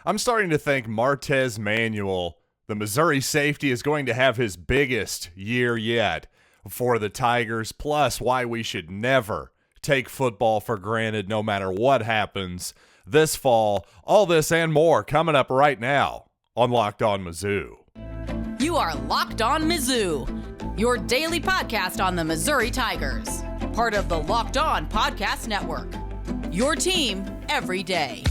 I'm starting to think Martez Manuel, the Missouri safety, is going to have his biggest year yet for the Tigers, plus why we should never take football for granted no matter what happens this fall. All this and more coming up right now on Locked On Mizzou. You are Locked On Mizzou, your daily podcast on the Missouri Tigers, part of the Locked On Podcast Network, your team every day.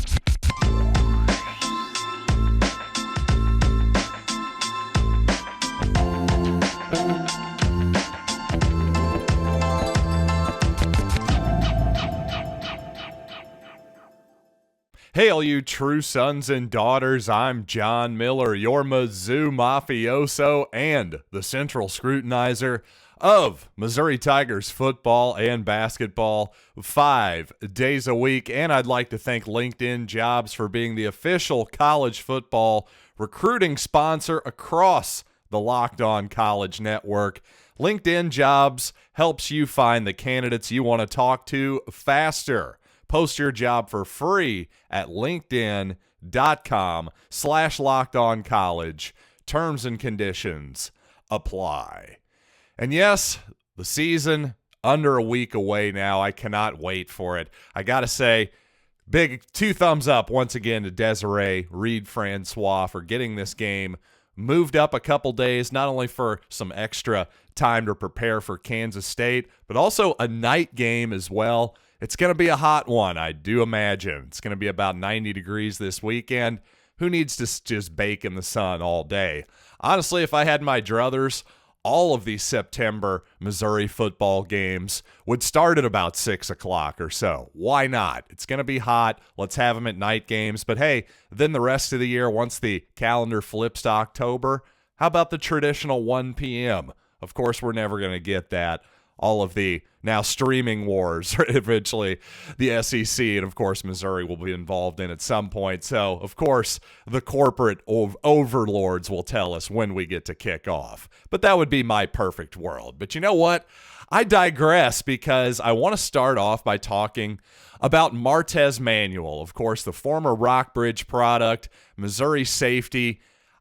Hey, all you true sons and daughters, I'm John Miller, your Mizzou mafioso and the central scrutinizer of Missouri Tigers football and basketball 5 days a week. And I'd like to thank LinkedIn Jobs for being the official college football recruiting sponsor across the Locked On College Network. LinkedIn Jobs helps you find the candidates you want to talk to faster. Post your job for free at linkedin.com/lockedoncollege. Terms and conditions apply. And yes, the season under a week away now. I cannot wait for it. I got to say, big 2 thumbs up once again to Desiree Reed-Francois for getting this game moved up a couple days, not only for some extra time to prepare for Kansas State, but also a night game as well. It's going to be a hot one, I do imagine. It's going to be about 90 degrees this weekend. Who needs to just bake in the sun all day? Honestly, if I had my druthers, all of these September Missouri football games would start at about 6 o'clock or so. Why not? It's going to be hot. Let's have them at night games. But hey, then the rest of the year, once the calendar flips to October, how about the traditional 1 p.m.? Of course, we're never going to get that. All of the now streaming wars, eventually the SEC and, of course, Missouri will be involved in at some point. So, of course, the corporate overlords will tell us when we get to kick off. But that would be my perfect world. But you know what? I digress because I want to start off by talking about Martez Manuel, of course, the former Rockbridge product, Missouri safety.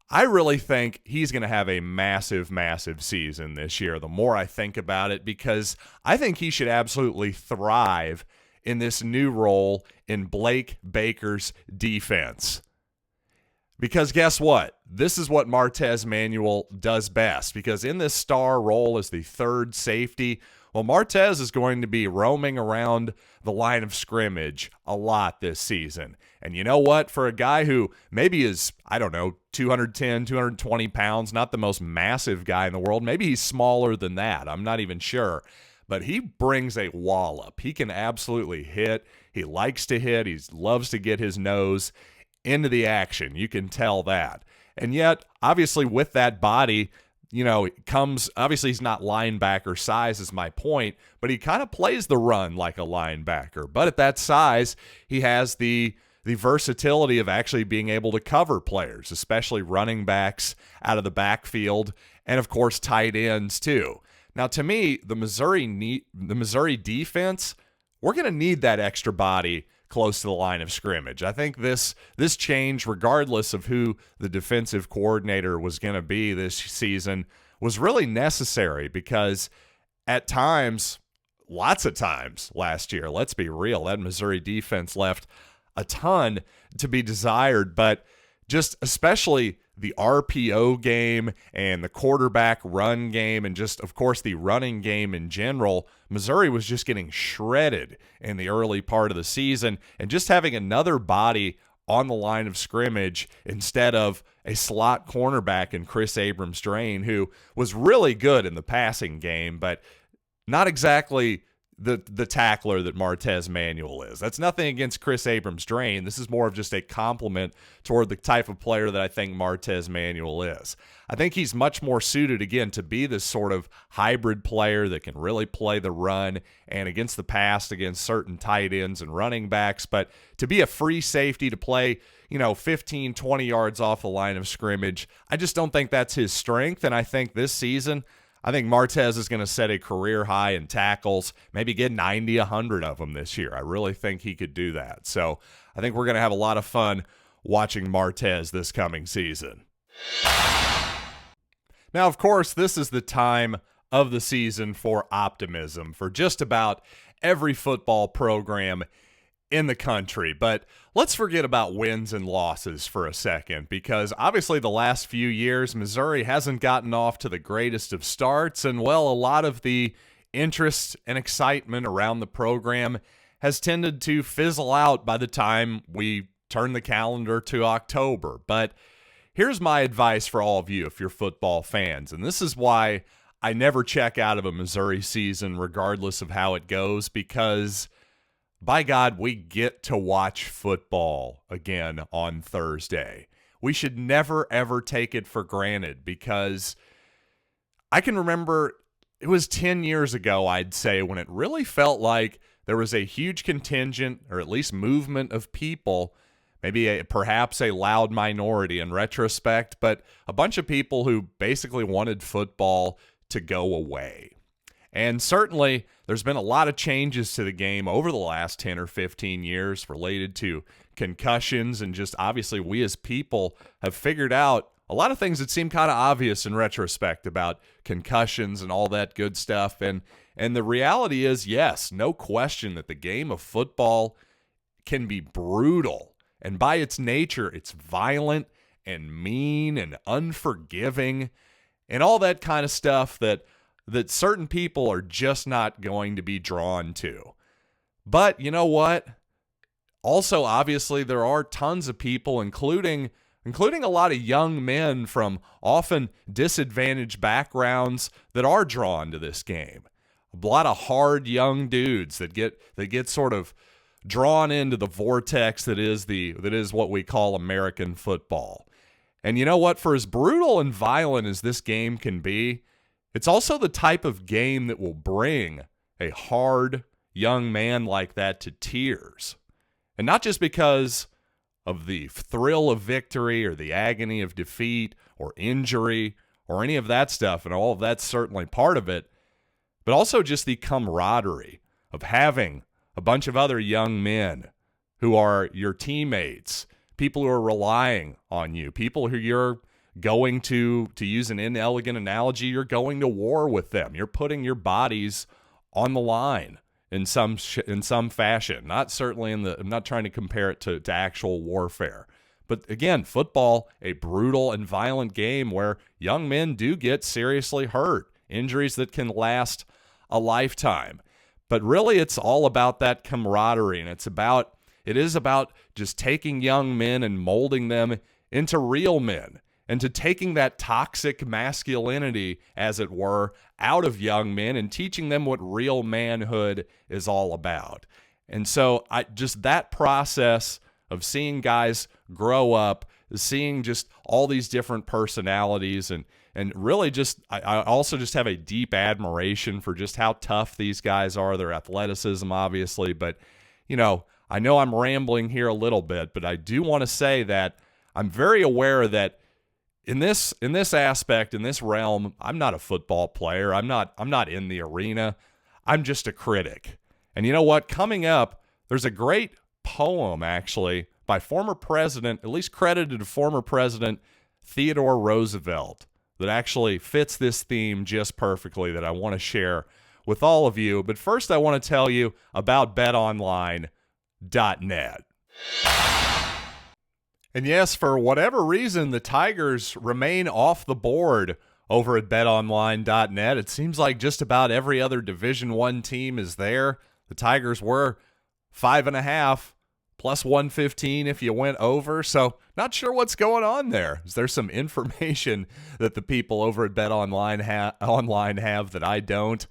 I really think he's going to have a massive, massive season this year, the more I think about it, because I think he should absolutely thrive in this new role in Blake Baker's defense. Because guess what? This is what Martez Manuel does best, because in this star role as the third safety, well, Martez is going to be roaming around the line of scrimmage a lot this season. And you know what? For a guy who maybe is, 210, 220 pounds, not the most massive guy in the world, maybe he's smaller than that. I'm not even sure. But he brings a wallop. He can absolutely hit. He likes to hit. He loves to get his nose into the action. You can tell that. And yet, obviously, with that body, it comes, obviously he's not linebacker size is my point, but he kind of plays the run like a linebacker. But at that size, he has the versatility of actually being able to cover players, especially running backs out of the backfield, and of course tight ends too. Now, to me, the Missouri defense, we're going to need that extra body close to the line of scrimmage. I think this change, regardless of who the defensive coordinator was going to be this season, was really necessary because at times, lots of times last year, let's be real, that Missouri defense left a ton to be desired, but just especially the RPO game and the quarterback run game and just, of course, the running game in general, Missouri was just getting shredded in the early part of the season, and just having another body on the line of scrimmage instead of a slot cornerback in Chris Abrams-Drain, who was really good in the passing game, but not exactly the tackler that Martez Manuel is. That's nothing against Chris Abrams-Drain. This is more of just a compliment toward the type of player that I think Martez Manuel is. I think he's much more suited, again, to be this sort of hybrid player that can really play the run and against the pass, against certain tight ends and running backs, but to be a free safety, to play 15, 20 yards off the line of scrimmage, I just don't think that's his strength. And I think this season, I think Martez is going to set a career high in tackles, maybe get 90, 100 of them this year. I really think he could do that. So I think we're going to have a lot of fun watching Martez this coming season. Now, of course, this is the time of the season for optimism for just about every football program in the country. But let's forget about wins and losses for a second, because obviously the last few years, Missouri hasn't gotten off to the greatest of starts, and well, a lot of the interest and excitement around the program has tended to fizzle out by the time we turn the calendar to October. But here's my advice for all of you if you're football fans, and this is why I never check out of a Missouri season regardless of how it goes, because by God, we get to watch football again on Thursday. We should never, ever take it for granted, because I can remember it was 10 years ago, I'd say, when it really felt like there was a huge contingent, or at least movement of people, maybe perhaps a loud minority in retrospect, but a bunch of people who basically wanted football to go away. And certainly, there's been a lot of changes to the game over the last 10 or 15 years related to concussions, and just obviously we as people have figured out a lot of things that seem kind of obvious in retrospect about concussions and all that good stuff. And the reality is, yes, no question that the game of football can be brutal. And by its nature, it's violent and mean and unforgiving and all that kind of stuff that certain people are just not going to be drawn to. But you know what? Also, obviously, there are tons of people, including a lot of young men from often disadvantaged backgrounds, that are drawn to this game. A lot of hard young dudes that get sort of drawn into the vortex that is what we call American football. And you know what? For as brutal and violent as this game can be, it's also the type of game that will bring a hard young man like that to tears. And not just because of the thrill of victory or the agony of defeat or injury or any of that stuff, and all of that's certainly part of it, but also just the camaraderie of having a bunch of other young men who are your teammates, people who are relying on you, people who you're going to use an inelegant analogy, you're going to war with them. You're putting your bodies on the line in some fashion. I'm not trying to compare it to actual warfare. But again, football, a brutal and violent game where young men do get seriously hurt, injuries that can last a lifetime. But really, it's all about that camaraderie, and it is about just taking young men and molding them into real men, and to taking that toxic masculinity, as it were, out of young men and teaching them what real manhood is all about. And so just that process of seeing guys grow up, seeing just all these different personalities, and really just I also just have a deep admiration for just how tough these guys are, their athleticism, obviously. But, I know I'm rambling here a little bit, but I do want to say that I'm very aware that in this aspect, in this realm, I'm not a football player. I'm not in the arena. I'm just a critic. And you know what? Coming up, there's a great poem, actually, by former president, at least credited to former President Theodore Roosevelt, that actually fits this theme just perfectly, that I want to share with all of you. But first, I want to tell you about BetOnline.net. And yes, for whatever reason, the Tigers remain off the board over at BetOnline.net. It seems like just about every other Division I team is there. The Tigers were 5.5, plus 115 if you went over. So not sure what's going on there. Is there some information that the people over at BetOnline online have that I don't?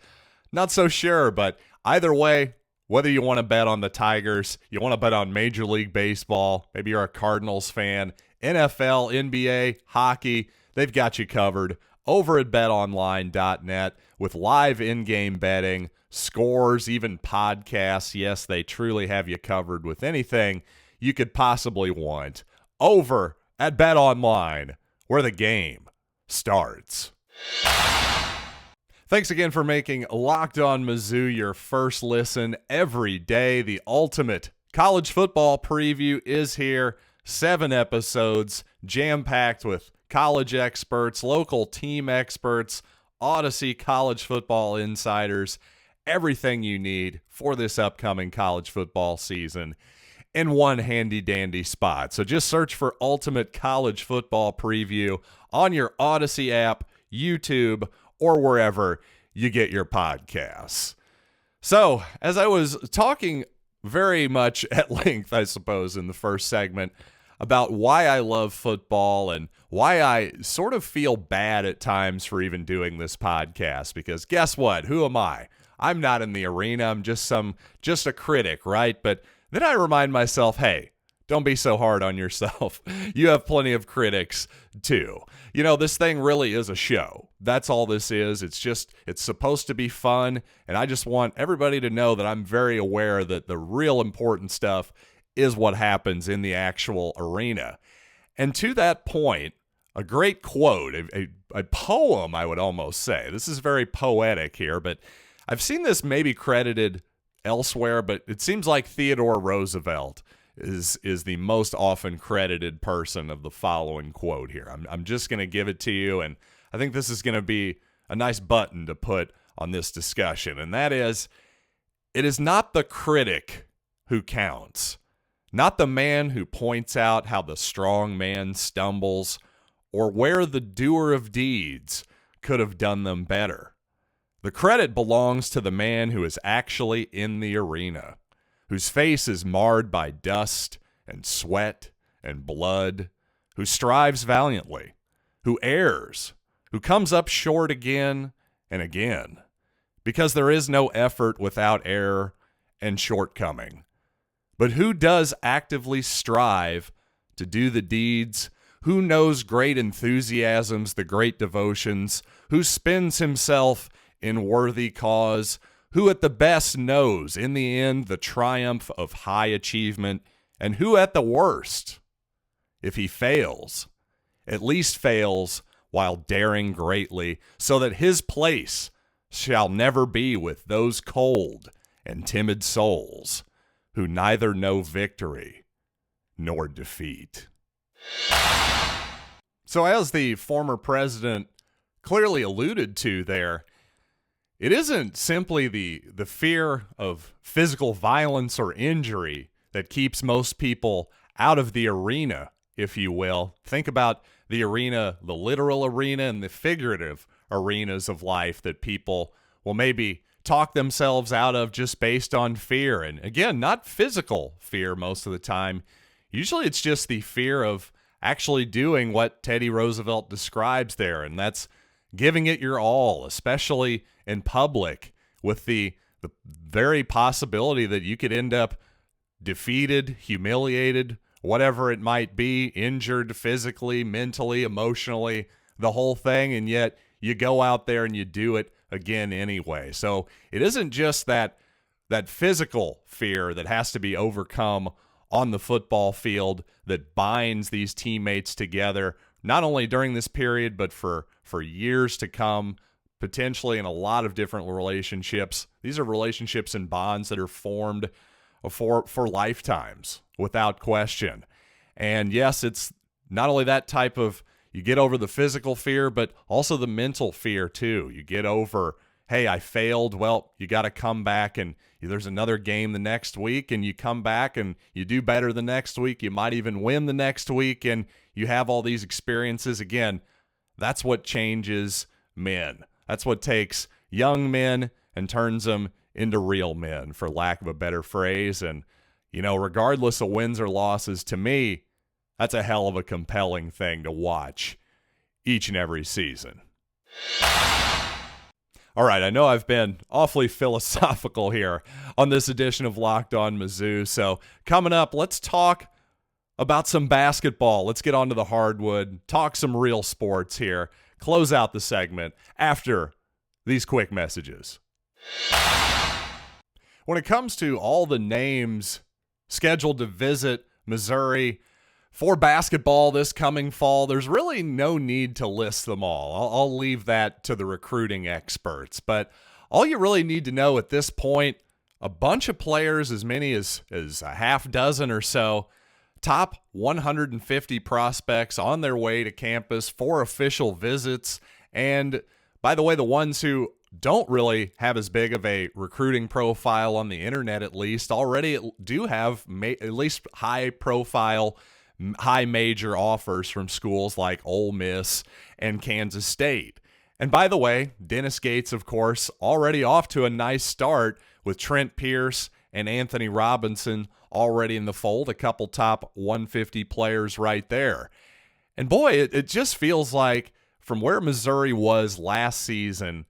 Not so sure, but either way, whether you want to bet on the Tigers, you want to bet on Major League Baseball, maybe you're a Cardinals fan, NFL, NBA, hockey, they've got you covered over at betonline.net with live in-game betting, scores, even podcasts. Yes, they truly have you covered with anything you could possibly want over at BetOnline, where the game starts. Thanks again for making Locked On Mizzou your first listen every day. The ultimate college football preview is here. 7 episodes, jam-packed with college experts, local team experts, Odyssey college football insiders, everything you need for this upcoming college football season in one handy-dandy spot. So just search for Ultimate College Football Preview on your Odyssey app, YouTube, or wherever you get your podcasts. So, as I was talking very much at length, I suppose, in the first segment about why I love football and why I sort of feel bad at times for even doing this podcast, because guess what? Who am I? I'm not in the arena. I'm just a critic, right? But then I remind myself, hey, don't be so hard on yourself. You have plenty of critics too. You know, this thing really is a show. That's all this is. It's supposed to be fun. And I just want everybody to know that I'm very aware that the real important stuff is what happens in the actual arena. And to that point, a great quote, a poem, I would almost say. This is very poetic here, but I've seen this maybe credited elsewhere, but it seems like Theodore Roosevelt is the most often credited person of the following quote here. I'm just going to give it to you, and I think this is going to be a nice button to put on this discussion, and that is, it is not the critic who counts, not the man who points out how the strong man stumbles or where the doer of deeds could have done them better. The credit belongs to the man who is actually in the arena, whose face is marred by dust and sweat and blood, who strives valiantly, who errs, who comes up short again and again, because there is no effort without error and shortcoming. But who does actively strive to do the deeds, who knows great enthusiasms, the great devotions, who spends himself in worthy cause, who at the best knows in the end the triumph of high achievement, and who at the worst, if he fails, at least fails while daring greatly, so that his place shall never be with those cold and timid souls who neither know victory nor defeat. So as the former president clearly alluded to there, it isn't simply the fear of physical violence or injury that keeps most people out of the arena, if you will. Think about the arena, the literal arena, and the figurative arenas of life that people will maybe talk themselves out of just based on fear. And again, not physical fear most of the time. Usually it's just the fear of actually doing what Teddy Roosevelt describes there, and that's giving it your all, especially in public, with the very possibility that you could end up defeated, humiliated, whatever it might be, injured physically, mentally, emotionally, the whole thing, and yet you go out there and you do it again anyway. So it isn't just that physical fear that has to be overcome on the football field that binds these teammates together, not only during this period, but for years to come, potentially in a lot of different relationships. These are relationships and bonds that are formed for lifetimes, without question. And yes, it's not only that type of, you get over the physical fear, but also the mental fear too. You get over, hey, I failed. Well, you got to come back, and there's another game the next week, and you come back and you do better the next week. You might even win the next week, and you have all these experiences. Again, that's what changes men. That's what takes young men and turns them into real men, for lack of a better phrase. And, regardless of wins or losses, to me, that's a hell of a compelling thing to watch each and every season. All right, I know I've been awfully philosophical here on this edition of Locked On Mizzou. So coming up, let's talk about some basketball. Let's get onto the hardwood, talk some real sports here, close out the segment after these quick messages. When it comes to all the names scheduled to visit Missouri for basketball this coming fall, there's really no need to list them all. I'll leave that to the recruiting experts. But all you really need to know at this point, a bunch of players, as many as a half dozen or so, top 150 prospects on their way to campus for official visits. And by the way, the ones who don't really have as big of a recruiting profile on the internet, at least, already do have at least high profile, high major offers from schools like Ole Miss and Kansas State. And by the way, Dennis Gates, of course, already off to a nice start with Trent Pierce and Anthony Robinson already in the fold, a couple top 150 players right there. And boy, it just feels like from where Missouri was last season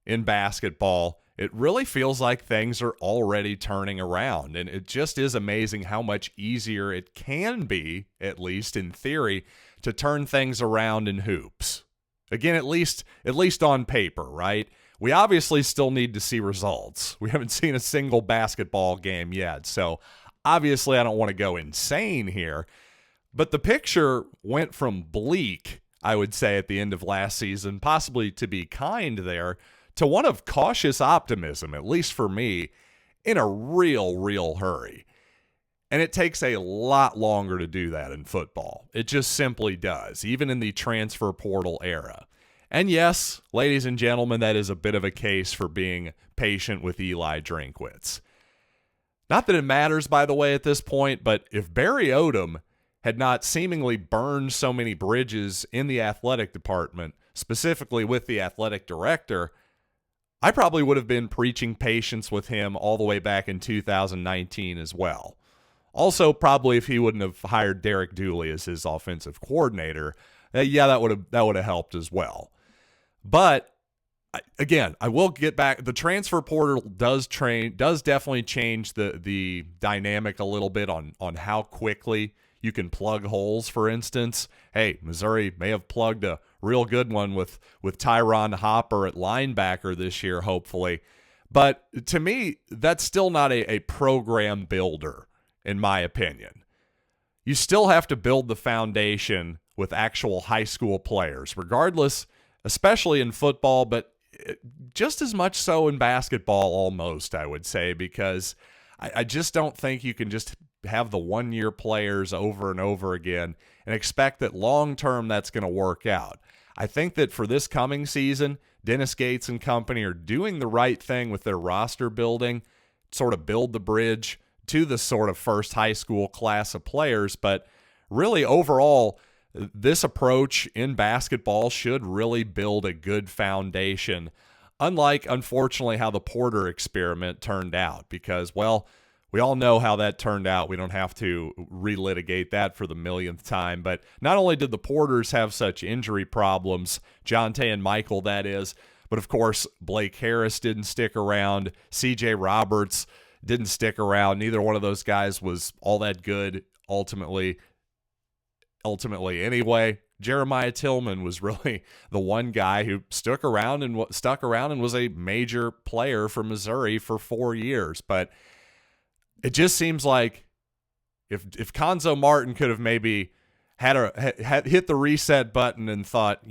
in basketball, it really feels like things are already turning around. And it just is amazing how much easier it can be, at least in theory, to turn things around in hoops. Again, at least on paper, right? We obviously still need to see results. We haven't seen a single basketball game yet, so obviously I don't want to go insane here. But the picture went from bleak, I would say, at the end of last season, possibly to be kind there, to one of cautious optimism, at least for me, in a real hurry. And it takes a lot longer to do that in football. It just simply does, even in the transfer portal era. And yes, ladies and gentlemen, that is a bit of a case for being patient with Eli Drinkwitz. Not that it matters, by the way, at this point, but if Barry Odom had not seemingly burned so many bridges in the athletic department, specifically with the athletic director, I probably would have been preaching patience with him all the way back in 2019 as well. Also, probably if he wouldn't have hired Derek Dooley as his offensive coordinator, that would have helped as well. But again, I will get back. The transfer portal does definitely change the dynamic a little bit on how quickly you can plug holes. For instance, hey, Missouri may have plugged a real good one with Tyron Hopper at linebacker this year, hopefully. But to me, that's still not a program builder, in my opinion. You still have to build the foundation with actual high school players, regardless, especially in football, but just as much so in basketball almost, I would say, because I just don't think you can just have the one-year players over and over again and expect that long-term that's going to work out. I think that for this coming season, Dennis Gates and company are doing the right thing with their roster building, sort of build the bridge to the sort of first high school class of players. But really, overall, this approach in basketball should really build a good foundation, unlike, unfortunately, how the Porter experiment turned out. Because, well, we all know how that turned out. We don't have to relitigate that for the millionth time. But not only did the Porters have such injury problems, Jonte and Michael, that is, but of course, Blake Harris didn't stick around. CJ Roberts didn't stick around. Neither one of those guys was all that good ultimately anyway. Jeremiah Tillman was really the one guy who stuck around and was a major player for Missouri for 4 years. But it just seems like if Konzo Martin could have maybe had hit the reset button and thought,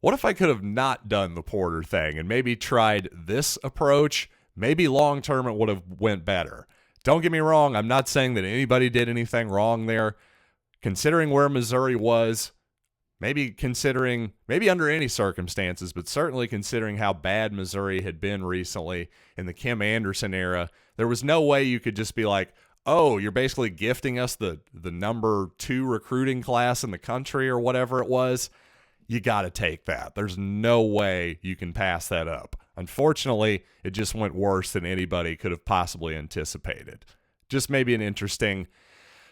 what if I could have not done the Porter thing and maybe tried this approach? Maybe long-term it would have went better. Don't get me wrong. I'm not saying that anybody did anything wrong there. Considering where Missouri was, maybe under any circumstances, but certainly considering how bad Missouri had been recently in the Kim Anderson era, there was no way you could just be like, oh, you're basically gifting us the number 2 recruiting class in the country or whatever it was. You got to take that. There's no way you can pass that up. Unfortunately, it just went worse than anybody could have possibly anticipated. Just maybe an interesting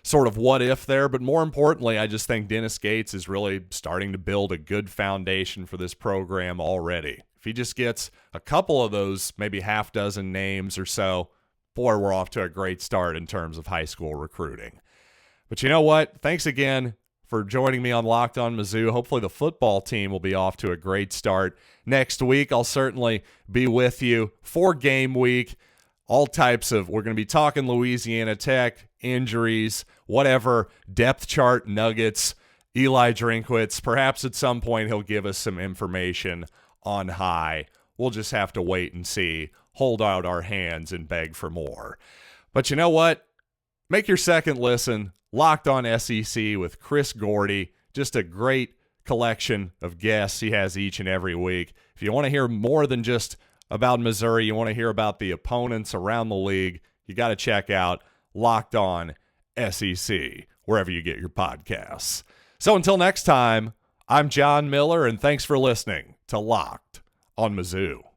sort of what if there, but more importantly, I just think Dennis Gates is really starting to build a good foundation for this program already. If he just gets a couple of those, maybe half dozen names or so, boy, we're off to a great start in terms of high school recruiting. But you know what? Thanks again for joining me on Locked On Mizzou. Hopefully the football team will be off to a great start next week. I'll certainly be with you for game week. All types of, we're going to be talking Louisiana Tech, injuries, whatever, depth chart nuggets, Eli Drinkwitz. Perhaps at some point he'll give us some information on high. We'll just have to wait and see, hold out our hands and beg for more. But you know what? Make your second listen Locked On SEC with Chris Gordy. Just a great collection of guests he has each and every week. If you want to hear more than just about Missouri, you want to hear about the opponents around the league, you got to check out Locked On SEC, wherever you get your podcasts. So until next time, I'm John Miller, and thanks for listening to Locked On Mizzou.